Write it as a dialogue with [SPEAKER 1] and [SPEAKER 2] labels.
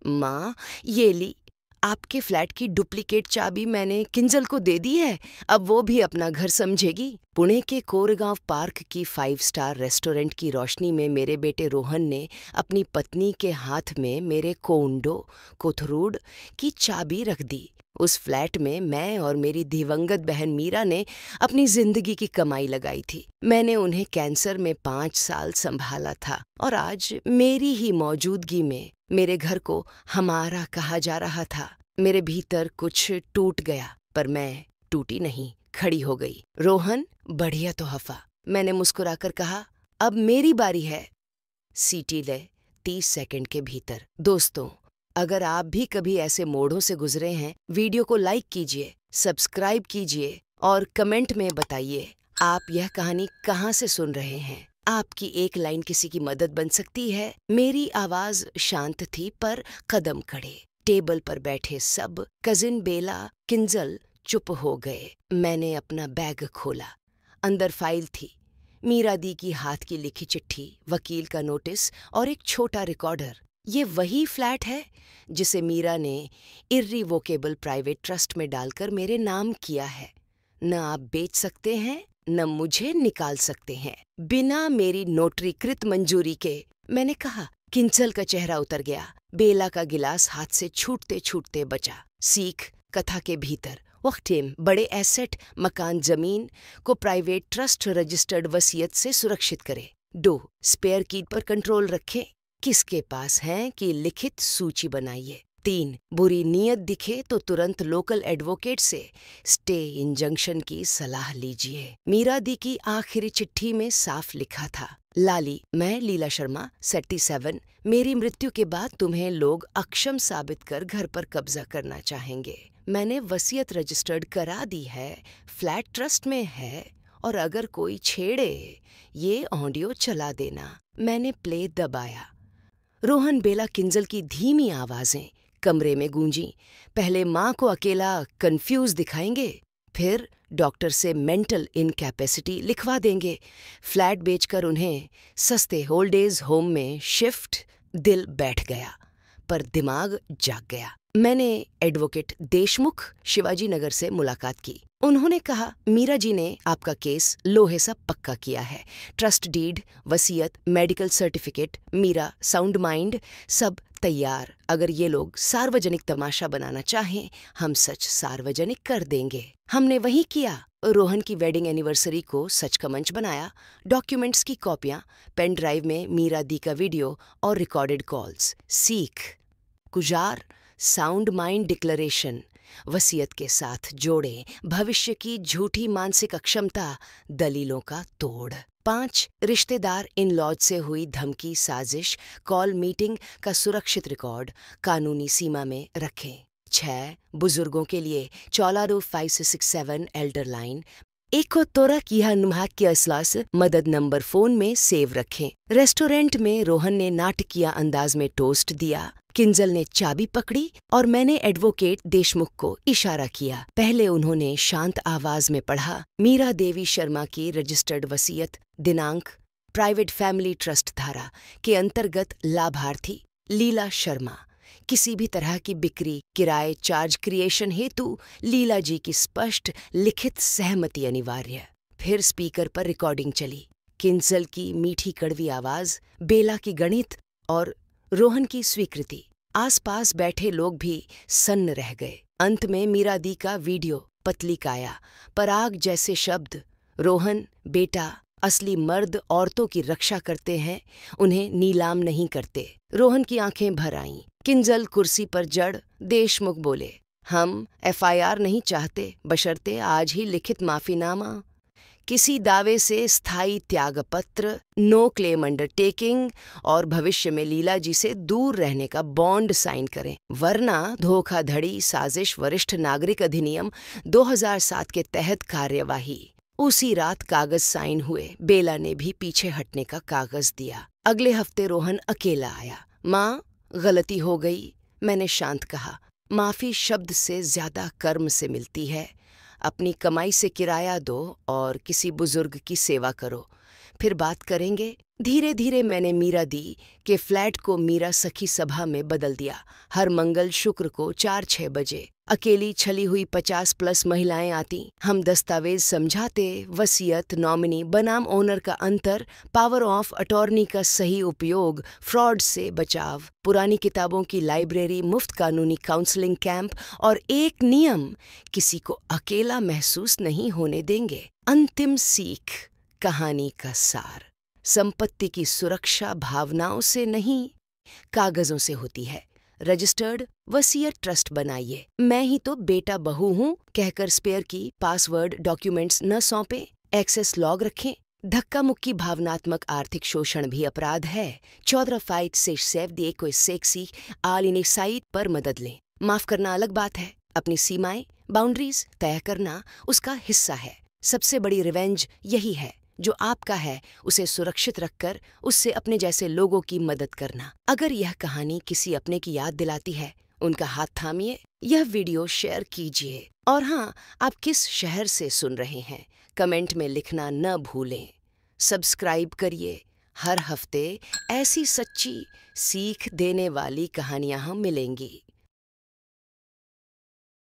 [SPEAKER 1] माँ, ये ली, आपके फ्लैट की डुप्लीकेट चाबी मैंने किंजल को दे दी है। अब वो भी अपना घर समझेगी। पुणे के कोरेगांव पार्क की 5 स्टार रेस्टोरेंट की रोशनी में मेरे बेटे रोहन ने अपनी पत्नी के हाथ में मेरे कोथरूड की चाबी रख दी। उस फ्लैट में मैं और मेरी दिवंगत बहन मीरा ने अपनी जिंदगी की कमाई लगाई थी। मैंने उन्हें कैंसर में 5 साल संभाला था और आज मेरी ही मौजूदगी में मेरे घर को हमारा कहा जा रहा था। मेरे भीतर कुछ टूट गया, पर मैं टूटी नहीं, खड़ी हो गई। रोहन, बढ़िया तो हफा, मैंने मुस्कुराकर कहा। अब मेरी बारी है। सीटी ले 30 सेकंड के भीतर। दोस्तों, अगर आप भी कभी ऐसे मोड़ों से गुजरे हैं, वीडियो को लाइक कीजिए, सब्सक्राइब कीजिए और कमेंट में बताइए आप यह कहानी कहाँ से सुन रहे हैं। आपकी एक लाइन किसी की मदद बन सकती है। मेरी आवाज शांत थी पर कदम कड़े। टेबल पर बैठे सब कजिन बेला, किंजल चुप हो गए। मैंने अपना बैग खोला। अंदर फाइल थी, मीरा दी की हाथ की लिखी चिट्ठी, वकील का नोटिस और एक छोटा रिकॉर्डर। ये वही फ्लैट है जिसे मीरा ने इर्रिवोकेबल प्राइवेट ट्रस्ट में डालकर मेरे नाम किया है। न आप बेच सकते हैं, न मुझे निकाल सकते हैं बिना मेरी नोटरीकृत मंजूरी के, मैंने कहा। किंजल का चेहरा उतर गया। बेला का गिलास हाथ से छूटते छूटते बचा। सीख कथा के भीतर वक्तिम बड़े एसेट, मकान, जमीन को प्राइवेट ट्रस्ट रजिस्टर्ड वसीयत से सुरक्षित करे। 2 स्पेयर की पर कंट्रोल रखें। किसके पास है कि लिखित सूची बनाइए। 3 बुरी नीयत दिखे तो तुरंत लोकल एडवोकेट से स्टे इंजंक्शन की सलाह लीजिए। मीरा दी की आखिरी चिट्ठी में साफ लिखा था, लाली, मैं लीला शर्मा 37, मेरी मृत्यु के बाद तुम्हें लोग अक्षम साबित कर घर पर कब्जा करना चाहेंगे। मैंने वसीयत रजिस्टर्ड करा दी है, फ्लैट ट्रस्ट में है, और अगर कोई छेड़े ये ऑडियो चला देना। मैंने प्ले दबाया। रोहन, बेला, किंजल की धीमी आवाजें कमरे में गूंजी। पहले माँ को अकेला कंफ्यूज दिखाएंगे, फिर डॉक्टर से मेंटल इनकैपेसिटी लिखवा देंगे, फ्लैट बेचकर उन्हें सस्ते ओल्ड एज होम में शिफ्ट। दिल बैठ गया पर दिमाग जाग गया। मैंने एडवोकेट देशमुख, शिवाजी नगर से मुलाकात की। उन्होंने कहा, मीरा जी ने आपका केस लोहे सा पक्का किया है। ट्रस्ट डीड, वसीयत, medical certificate, Meera, sound mind, सब तैयार। अगर ये लोग सार्वजनिक तमाशा बनाना चाहें, हम सच सार्वजनिक कर देंगे। हमने वही किया। रोहन की वेडिंग एनिवर्सरी को सच का मंच बनाया। डॉक्यूमेंट्स की कॉपियां, पेन ड्राइव में मीरा दी का वीडियो और रिकॉर्डेड कॉल्स। सीख, गुजार, साउंड माइंड डिक्लेरेशन, वसीयत के साथ जोड़े भविष्य की झूठी मानसिक अक्षमता, दलीलों का तोड़। 5 रिश्तेदार इन लॉज से हुई धमकी, साजिश, कॉल मीटिंग का सुरक्षित रिकॉर्ड कानूनी सीमा में रखें। 6 बुजुर्गों के लिए चौलारू 5667 एल्डर लाइन, एको तोरक यह नुमाह की असलास मदद नंबर फोन में सेव रखें। रेस्टोरेंट में रोहन ने नाटकीय अंदाज में टोस्ट दिया, किंजल ने चाबी पकड़ी और मैंने एडवोकेट देशमुख को इशारा किया। पहले उन्होंने शांत आवाज में पढ़ा, मीरा देवी शर्मा की रजिस्टर्ड वसीयत, दिनांक, प्राइवेट फैमिली ट्रस्ट धारा के अंतर्गत लाभार्थी लीला शर्मा। किसी भी तरह की बिक्री, किराए, चार्ज क्रिएशन हेतु लीला जी की स्पष्ट लिखित सहमति अनिवार्य। फिर स्पीकर पर रिकॉर्डिंग चली। किंजल की मीठी कड़वी आवाज, बेला की गणित और रोहन की स्वीकृति। आसपास बैठे लोग भी सन्न रह गए। अंत में मीरा दी का वीडियो, पतली काया, पराग जैसे शब्द, रोहन बेटा, असली मर्द औरतों की रक्षा करते हैं, उन्हें नीलाम नहीं करते। रोहन की आंखें भर आईं। किंजल कुर्सी पर जड़। देशमुख बोले, हम एफआईआर नहीं चाहते, बशर्ते आज ही लिखित माफीनामा, किसी दावे से स्थायी त्यागपत्र, नो क्लेम अंडरटेकिंग और भविष्य में लीला जी से दूर रहने का बॉन्ड साइन करें, वरना धोखाधड़ी, साजिश, वरिष्ठ नागरिक अधिनियम 2007 के तहत कार्यवाही। उसी रात कागज साइन हुए। बेला ने भी पीछे हटने का कागज दिया। अगले हफ्ते रोहन अकेला आया। माँ, गलती हो गई, मैंने शांत कहा। माफी शब्द से ज्यादा कर्म से मिलती है। अपनी कमाई से किराया दो और किसी बुजुर्ग की सेवा करो, फिर बात करेंगे। धीरे धीरे मैंने मीरा दी के फ्लैट को मीरा सखी सभा में बदल दिया। हर मंगल शुक्र को 4-6 बजे अकेली छली हुई 50+ महिलाएं आती। हम दस्तावेज समझाते, वसीयत, नॉमिनी बनाम ओनर का अंतर, पावर ऑफ अटॉर्नी का सही उपयोग, फ्रॉड से बचाव, पुरानी किताबों की लाइब्रेरी, मुफ्त कानूनी काउंसलिंग कैंप और एक नियम, किसी को अकेला महसूस नहीं होने देंगे। अंतिम सीख, कहानी का सार, संपत्ति की सुरक्षा भावनाओं से नहीं, कागजों से होती है। रजिस्टर्ड वसीयत ट्रस्ट बनाइए। मैं ही तो बेटा बहू हूँ कहकर स्पेयर की, पासवर्ड, डॉक्यूमेंट्स न सौंपें। एक्सेस लॉग रखें। धक्का मुक्की भावनात्मक आर्थिक शोषण भी अपराध है। 14 फाइट से सेव दिए कोई सेक्सी आलिनी साइट पर मदद लें। माफ करना अलग बात है, अपनी सीमाएं, बाउंड्रीज तय करना उसका हिस्सा है। सबसे बड़ी रिवेंज यही है, जो आपका है उसे सुरक्षित रखकर उससे अपने जैसे लोगों की मदद करना। अगर यह कहानी किसी अपने की याद दिलाती है, उनका हाथ थामिए, यह वीडियो शेयर कीजिए। और हाँ, आप किस शहर से सुन रहे हैं कमेंट में लिखना न भूलें। सब्सक्राइब करिए। हर हफ्ते ऐसी सच्ची सीख देने वाली कहानियाँ हम मिलेंगी।